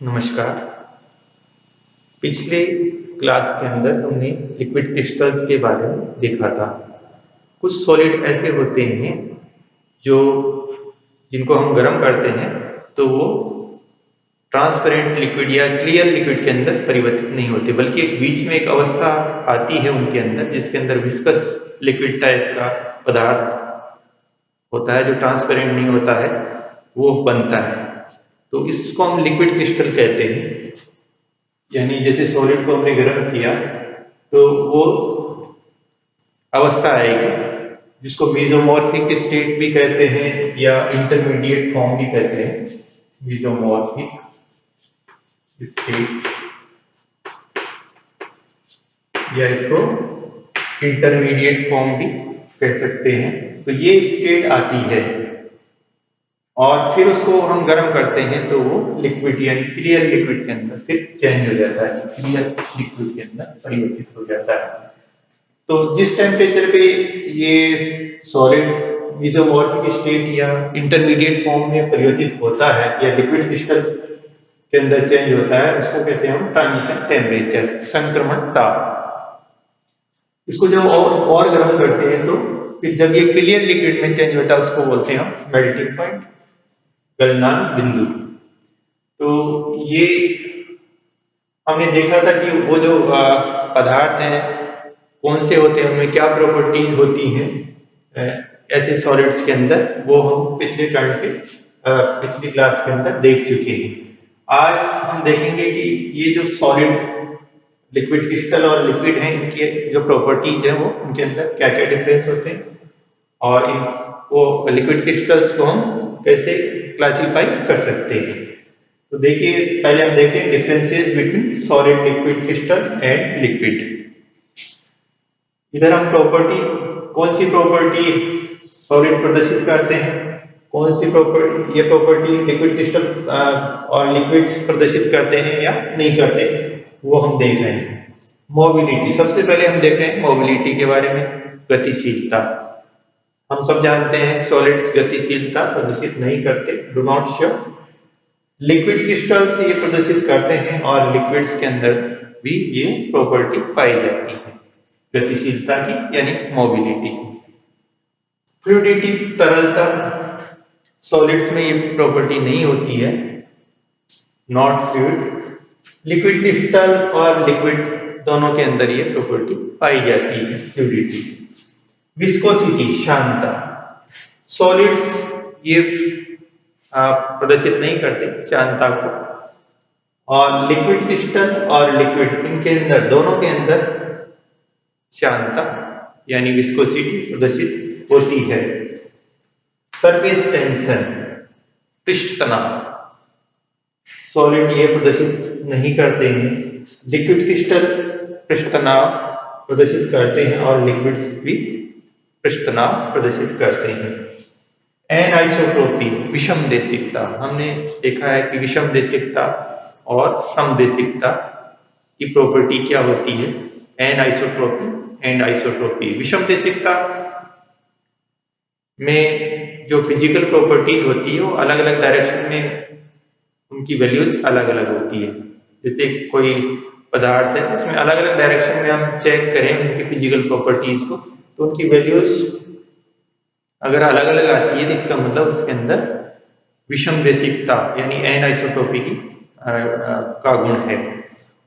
नमस्कार। पिछले क्लास के अंदर हमने लिक्विड क्रिस्टल्स के बारे में देखा था। कुछ सॉलिड ऐसे होते हैं जो जिनको हम गर्म करते हैं तो वो ट्रांसपेरेंट लिक्विड या क्लियर लिक्विड के अंदर परिवर्तित नहीं होते, बल्कि एक बीच में एक अवस्था आती है उनके अंदर जिसके अंदर विस्कस लिक्विड टाइप का पदार्थ होता है जो ट्रांसपेरेंट नहीं होता है, वो बनता है। तो इसको हम लिक्विड क्रिस्टल कहते हैं। यानी जैसे सॉलिड को हमने गर्म किया तो वो अवस्था आएगी जिसको मेसोमॉर्फिक स्टेट भी कहते हैं या इंटरमीडिएट फॉर्म भी कहते हैं। मेसोमॉर्फिक स्टेट या इसको इंटरमीडिएट फॉर्म भी कह सकते हैं। तो ये स्टेट आती है और फिर उसको हम गर्म करते हैं तो वो लिक्विड यानी क्लियर लिक्विड के अंदर फिर चेंज हो जाता है, क्लियर लिक्विड के अंदर परिवर्तित हो जाता है। तो जिस टेम्परेचर पे ये सॉलिड मेसोमॉर्फिक स्टेट या इंटरमीडिएट फॉर्म में परिवर्तित होता है या लिक्विड क्रिस्टल के अंदर चेंज होता है, उसको कहते हैं हम ट्रांजिशन टेम्परेचर, संक्रमण ताप। इसको जब और गर्म करते हैं तो फिर जब ये क्लियर लिक्विड में चेंज होता है उसको बोलते हैं हम मेल्टिंग पॉइंट, गलनांक बिंदु। तो ये हमने देखा था कि वो जो पदार्थ हैं कौन से होते हैं, उनमें क्या प्रॉपर्टीज होती हैं ऐसे सॉलिड्स के अंदर, वो हम पिछली क्लास के अंदर देख चुके हैं। आज हम देखेंगे कि ये जो सॉलिड लिक्विड क्रिस्टल और लिक्विड हैं, इनके जो प्रॉपर्टीज हैं वो उनके अंदर क्या क्या डिफरेंस होते हैं और इन वो लिक्विड क्रिस्टल्स को हम कैसे क्लासिफाई कर सकते हैं। तो देखिए, पहले हम देखते हैं differences between solid liquid crystal and liquid. इधर हम प्रॉपर्टी, कौन सी प्रॉपर्टी सॉलिड प्रदर्शित करते हैं, कौन सी प्रॉपर्टी ये प्रॉपर्टी लिक्विड क्रिस्टल और लिक्विड्स प्रदर्शित करते हैं या नहीं करते, वो हम देख रहे हैं। मोबिलिटी, सबसे पहले हम देख रहे हैं मोबिलिटी के बारे में। गतिशीलता, हम सब जानते हैं सॉलिड्स गतिशीलता प्रदर्शित नहीं करते, do not show. Liquid crystals ये प्रदर्शित करते हैं और लिक्विड्स के अंदर भी ये प्रॉपर्टी पाई जाती है गतिशीलता की, यानी मोबिलिटी। फ्लूइडिटी, तरलता, सॉलिड्स में ये प्रॉपर्टी नहीं होती है, नॉट फ्लूइड। लिक्विड क्रिस्टल और लिक्विड दोनों के अंदर ये प्रॉपर्टी पाई जाती है, फ्लूइडिटी। विस्कोसिटी, श्यानता, सॉलिड्स ये प्रदर्शित नहीं करते श्यानता को, और लिक्विड क्रिस्टल और लिक्विड इनके अंदर, दोनों के अंदर श्यानता यानी विस्कोसिटी प्रदर्शित होती है। सरफेस टेंशन, पृष्ठ तनाव, सॉलिड ये प्रदर्शित नहीं करते हैं। लिक्विड क्रिस्टल पृष्ठ तनाव प्रदर्शित करते हैं और लिक्विड्स भी पृष्ठ तनाव प्रदर्शित करते हैं। एनआइसोट्रोपी, विषमदेशिकता, हमने देखा है कि विषमदेशिकता और समदेशिकता की प्रॉपर्टी क्या होती है। एनआइसोट्रोपी एंड आइसोट्रोपी, विषमदेशिकता में जो फिजिकल प्रॉपर्टीज होती है वो अलग अलग डायरेक्शन में उनकी वैल्यूज अलग अलग होती है। जैसे कोई पदार्थ है उसमें अलग अलग डायरेक्शन में हम चेक करें उनकी फिजिकल प्रॉपर्टीज को, तो उनकी वैल्यूज अगर अलग अलग आती है तो इसका मतलब उसके अंदर विषमदेशिकता यानी एनआइसोट्रोपी की का गुण है।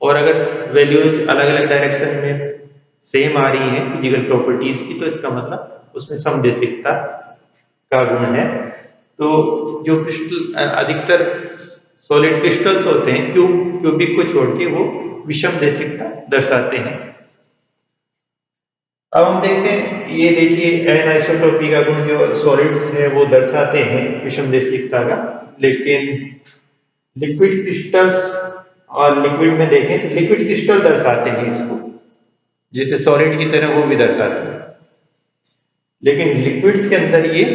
और अगर वैल्यूज अलग अलग डायरेक्शन में सेम आ रही है फिजिकल प्रॉपर्टीज की, तो इसका मतलब उसमें समदेशिकता का गुण है। तो जो क्रिस्टल अधिकतर सॉलिड क्रिस्टल्स होते हैं क्यूबिक को छोड़ के वो विषमदेशिकता दर्शाते हैं। अब हम देखते हैं, ये देखिए एनआइसोट्रोपी का गुण जो सॉलिड्स है वो दर्शाते हैं विषमदेशिकता का, लेकिन लिक्विड क्रिस्टल्स और लिक्विड में देखें तो लिक्विड क्रिस्टल दर्शाते हैं इसको, जैसे सॉलिड की तरह वो भी दर्शाते हैं, लेकिन लिक्विड्स के अंदर ये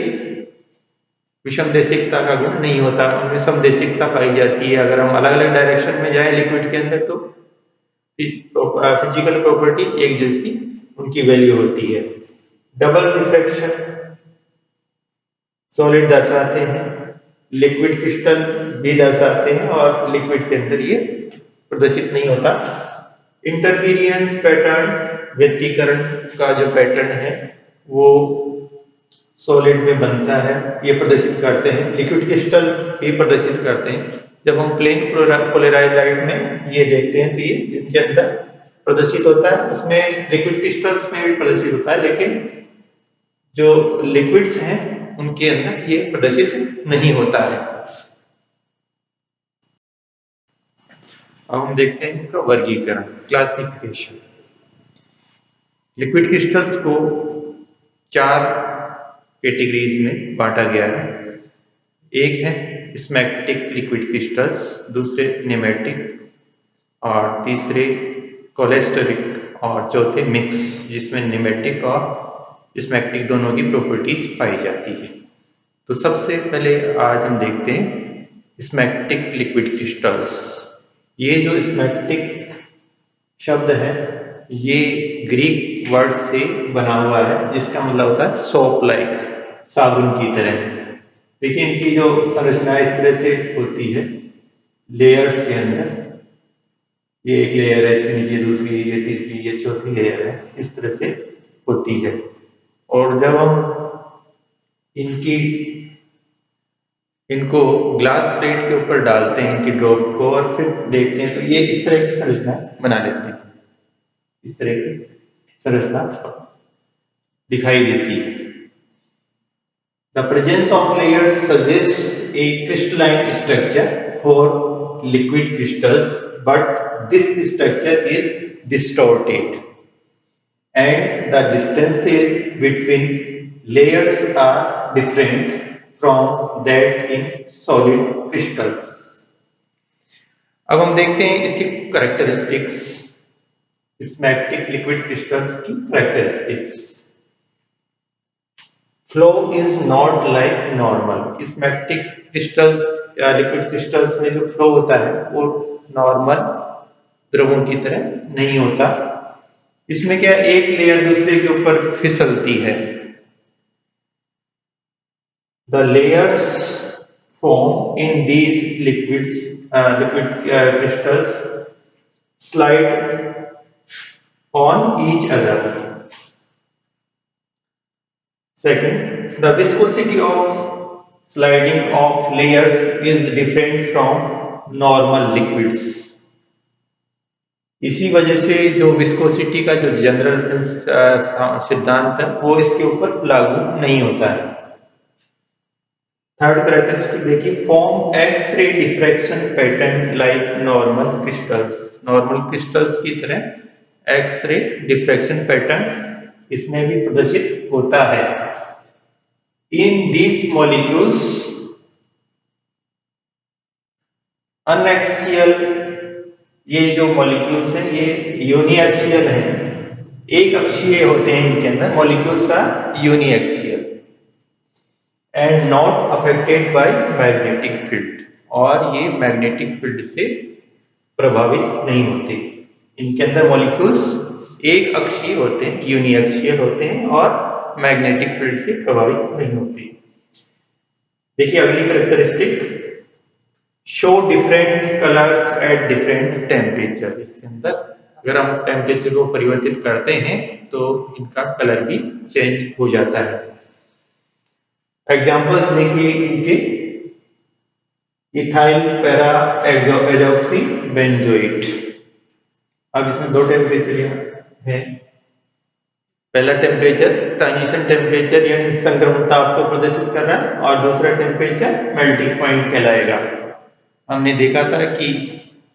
विषमदेशिकता का गुण नहीं होता, उनमें समदेशिकता पाई जाती है। अगर हम अलग अलग डायरेक्शन में जाएं लिक्विड के अंदर तो फिजिकल प्रॉपर्टी एक जैसी उनकी वैल्यू होती है। डबल रिफ्रैक्शन सॉलिड दर्शाते हैं, लिक्विड क्रिस्टल भी दर्शाते हैं और लिक्विड के अंदर ये प्रदर्शित नहीं होता। इंटरवेरियंस पैटर्न, व्यतिकरण का जो पैटर्न है वो सॉलिड में बनता है, ये प्रदर्शित करते हैं। लिक्विड क्रिस्टल भी प्रदर्शित करते हैं। जब हम प्लेन पोलराइज्ड लाइट में ये देखते हैं तो ये इनके अंदर प्रदर्शित होता है, उसमें लिक्विड क्रिस्टल्स में भी प्रदर्शित होता है, लेकिन जो लिक्विड्स हैं उनके अंदर ये प्रदर्शित नहीं होता है। अब हम देखते हैं इनका वर्गीकरण, क्लासिफिकेशन। लिक्विड क्रिस्टल्स को 4 कैटेगरीज में बांटा गया है। एक है स्मैग्मेटिक लिक्विड क्रिस्टल्स, दूसरे नेमेटिक, और तीसरे कोलेस्टेरिक, और चौथे मिक्स, जिसमें नेमेटिक और स्मैग्मेटिक दोनों की प्रॉपर्टीज पाई जाती है। तो सबसे पहले आज हम देखते हैं स्मैग्मेटिक लिक्विड क्रिस्टल्स। ये जो स्मैग्मेटिक शब्द है ये ग्रीक वर्ड से बना हुआ है, जिसका मतलब होता है सोप लाइक, साबुन की तरह। देखिए इनकी जो संरचना इस तरह से होती है लेयर्स के अंदर, ये एक लेयर है, इसके नीचे दूसरी, ये तीसरी, ये चौथी लेयर है, इस तरह से होती है। और जब हम इनको ग्लास प्लेट के ऊपर डालते हैं इनकी ड्रॉप को और फिर देखते हैं तो ये इस तरह की संरचना बना लेते हैं, इस तरह की संरचना दिखाई देती है। The presence of layers suggests a crystalline structure for liquid crystals, but this structure is distorted, and the distances between layers are different from that in solid crystals. अब हम देखते हैं इसकी कैरेक्टरिस्टिक्स, स्मैग्मेटिक लिक्विड क्रिस्टल्स की characteristics. Flow is not like normal. Smectic crystals या liquid crystals में जो flow होता है वो नॉर्मल द्रवों की तरह नहीं होता। इसमें क्या एक लेयर दूसरे के ऊपर फिसलती है। The layers form in these liquid crystals slide on each other. Second, the viscosity of sliding of layers is different from normal liquids. इसी वजह से जो विस्कोसिटी का जो जनरल सिद्धांत है वो इसके ऊपर लागू नहीं होता है। थर्ड कैरेक्टरिस्टिक देखिए, form X-ray diffraction pattern like normal crystals. Normal crystals की तरह एक्स-रे डिफ्रैक्शन पैटर्न इसमें भी प्रदर्शित होता है। इन दीज मॉलिक्यूल्स अनएक्सियल, ये जो मॉलिक्यूल्स हैं ये यूनिएक्सियल हैं, एक अक्षीय होते हैं इनके अंदर। Molecules are uniaxial and not affected by magnetic field, और ये मैग्नेटिक फील्ड से प्रभावित नहीं होते। इनके अंदर मॉलिक्यूल्स एक अक्षीय होते हैं, यूनिएक्सियल होते हैं और मैग्नेटिक फील्ड से प्रभावित नहीं होते। देखिए अगली characteristic, show different colours at different temperature. इसके अंदर अगर हम टेम्परेचर को परिवर्तित करते हैं तो इनका कलर भी चेंज हो जाता है। एग्जांपल्स देखिए इनके, इथाइल पैरा एजॉक्सी बेंजोएट। अब इसमें 2 टेम्परेचर है। पहला टेम्परेचर ट्रांजिशन टेम्परेचर यानी संक्रमण ताप को प्रदर्शित कर रहा है, और दूसरा टेम्परेचर मेल्टिंग पॉइंट कहलाएगा। हमने देखा था कि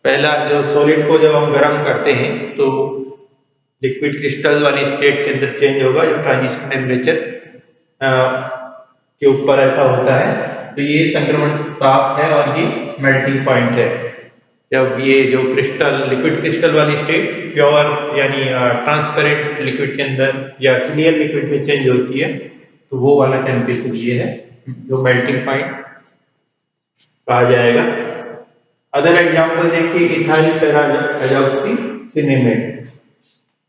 पहला जो सॉलिड को जब हम गर्म करते हैं तो लिक्विड क्रिस्टल वाली स्टेट के अंदर चेंज होगा, जो ट्रांजिशन टेम्परेचर के ऊपर ऐसा होता है। तो ये संक्रमण ताप है और ये मेल्टिंग पॉइंट है। जब ये जो क्रिस्टल लिक्विड क्रिस्टल वाली स्टेट प्योर यानी ट्रांसपेरेंट लिक्विड के अंदर या क्लियर लिक्विड में चेंज होती है तो वो वाला टेम्परेचर ये है जो मेल्टिंग पॉइंट कहा जाएगा। अदर एग्जांपल देखिए, ethyl para azoxy cinnamate,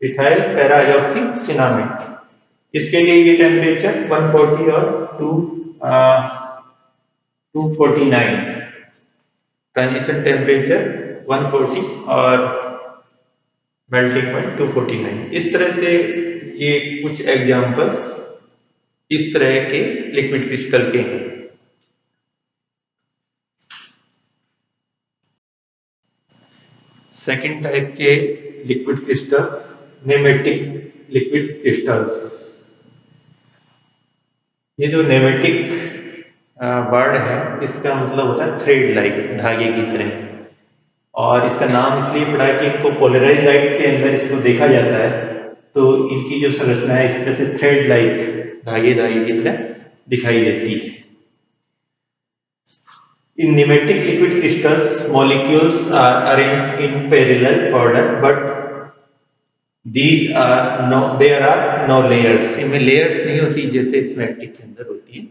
ethyl para azoxy cinnamate. इसके लिए ये टेम्परेचर 140 और 249 ट्रांजिशन टेम्परेचर 140 और मेल्टिंग पॉइंट 249। इस तरह से ये कुछ एग्जांपल्स इस तरह के लिक्विड क्रिस्टल के हैं। सेकेंड टाइप के लिक्विड क्रिस्टल्स नेमेटिक लिक्विड क्रिस्टल्स। ये जो नेमेटिक वर्ड है इसका मतलब होता है थ्रेड लाइक, धागे की तरह। और इसका नाम इसलिए पड़ा है कि इनको पोलराइज लाइट के अंदर इसको देखा जाता है तो इनकी जो संरचना है इस तरह से थ्रेड लाइक, धागे धागे की तरह दिखाई देती है। In nematic liquid crystals, molecules are arranged in parallel order, but there are no layers. इनमें layers नहीं होती जैसे स्मैटिक के अंदर होती है।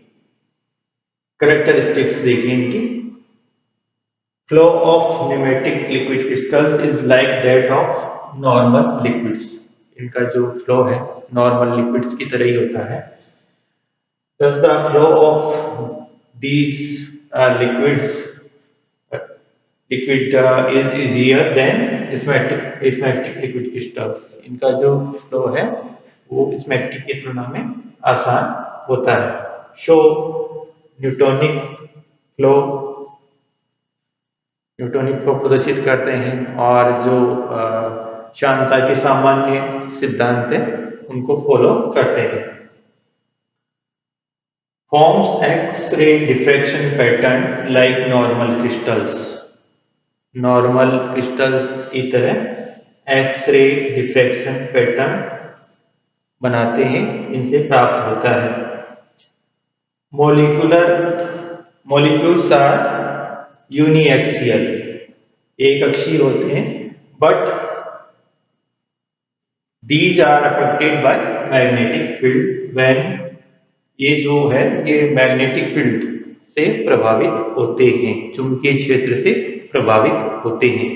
Characteristics देखिए इनकी। Flow of nematic liquid crystals is like that of normal liquids. इनका जो flow है normal liquids की तरह ही होता है। Thus the flow of these liquid is easier than smectic liquid crystals. इनका जो फ्लो है वो स्मैटिक की तुलना में आसान होता है। शो न्यूटोनिक फ्लो प्रदर्शित करते हैं और जो शांतता के सामान्य सिद्धांत है उनको फॉलो करते हैं। Forms X-ray diffraction pattern like normal crystals. Normal crystals की तरह एक्स-रे डिफ्रैक्शन पैटर्न बनाते हैं, इनसे प्राप्त होता है। मॉलिक्यूल्स आर यूनिएक्सियल, एक अक्षीय होते हैं, but these are affected by magnetic field when, ये जो है ये मैग्नेटिक फील्ड से प्रभावित होते हैं, चुंबकीय क्षेत्र से प्रभावित होते हैं।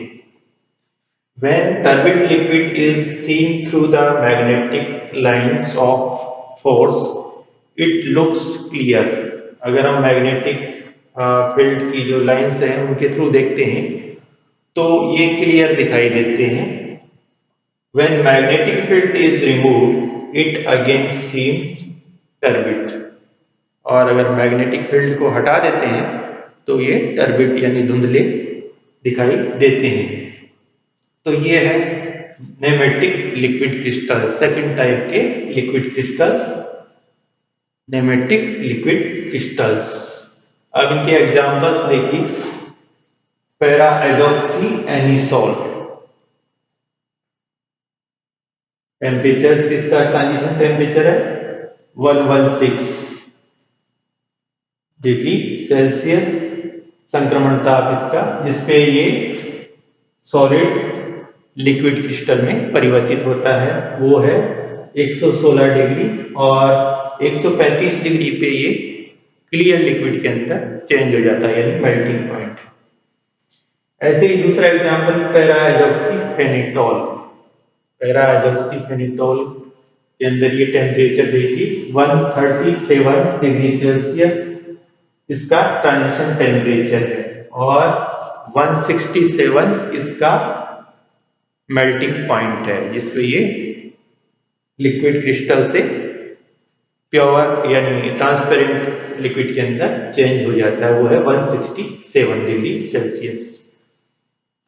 When turbid liquid is seen through the magnetic lines of force, it looks clear. अगर हम मैग्नेटिक फील्ड की जो लाइंस हैं उनके थ्रू देखते हैं तो ये क्लियर दिखाई देते हैं। When magnetic field is removed, it again seems turbid. और अगर मैग्नेटिक फील्ड को हटा देते हैं तो ये टर्बिड यानी धुंधले दिखाई देते हैं। तो ये है नेमेटिक लिक्विड क्रिस्टल्स, सेकंड टाइप के लिक्विड क्रिस्टल्स, नेमेटिक लिक्विड क्रिस्टल्स। अब इनके एग्जांपल्स देखिए। पैरा एडोक्सी एनिसोल, टेम्परेचर इसका ट्रांजिशन टेम्परेचर है 116 डिग्री सेल्सियस। संक्रमण ताप इसका जिसपे ये सॉलिड लिक्विड क्रिस्टल में परिवर्तित होता है वो है 116 डिग्री, और 135 डिग्री पे ये क्लियर लिक्विड के अंदर चेंज हो जाता है यानी मेल्टिंग पॉइंट। ऐसे ही दूसरा एग्जांपल पैराजॉक्सीफेनिटोल। पैराजॉक्सीफेनिटोल के अंदर ये टेम्परेचर देखिए 137 डिग्री सेल्सियस इसका ट्रांजिशन टेम्परेचर है, और 167 इसका मेल्टिंग पॉइंट है जिसपे ये लिक्विड क्रिस्टल से प्योर यानी ट्रांसपेरेंट लिक्विड के अंदर चेंज हो जाता है, वो है 167 डिग्री सेल्सियस।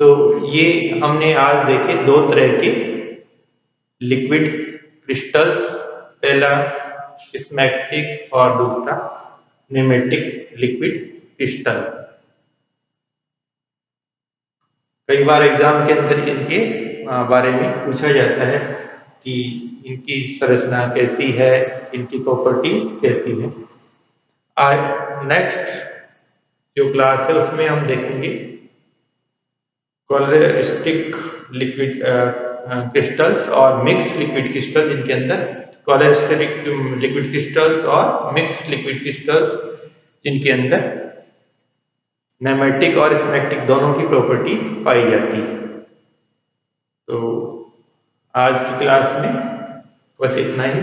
तो ये हमने आज देखे दो तरह के लिक्विड क्रिस्टल्स, पहला स्मैटिक और दूसरा नेमेटिक लिक्विड क्रिस्टल। कई बार एग्जाम के अंदर इनके बारे में पूछा जाता है कि इनकी संरचना कैसी है, इनकी प्रॉपर्टीज कैसी है। नेक्स्ट जो क्लास है उसमें हम देखेंगे कोलेस्टिक लिक्विड क्रिस्टल्स और मिक्स लिक्विड क्रिस्टल, जिनके अंदर कोलेस्टिक लिक्विड क्रिस्टल्स और मिक्स लिक्विड क्रिस्टल्स जिनके अंदर नेमेटिक और स्मैटिक दोनों की प्रॉपर्टीज पाई जाती है। तो आज की क्लास में बस इतना ही।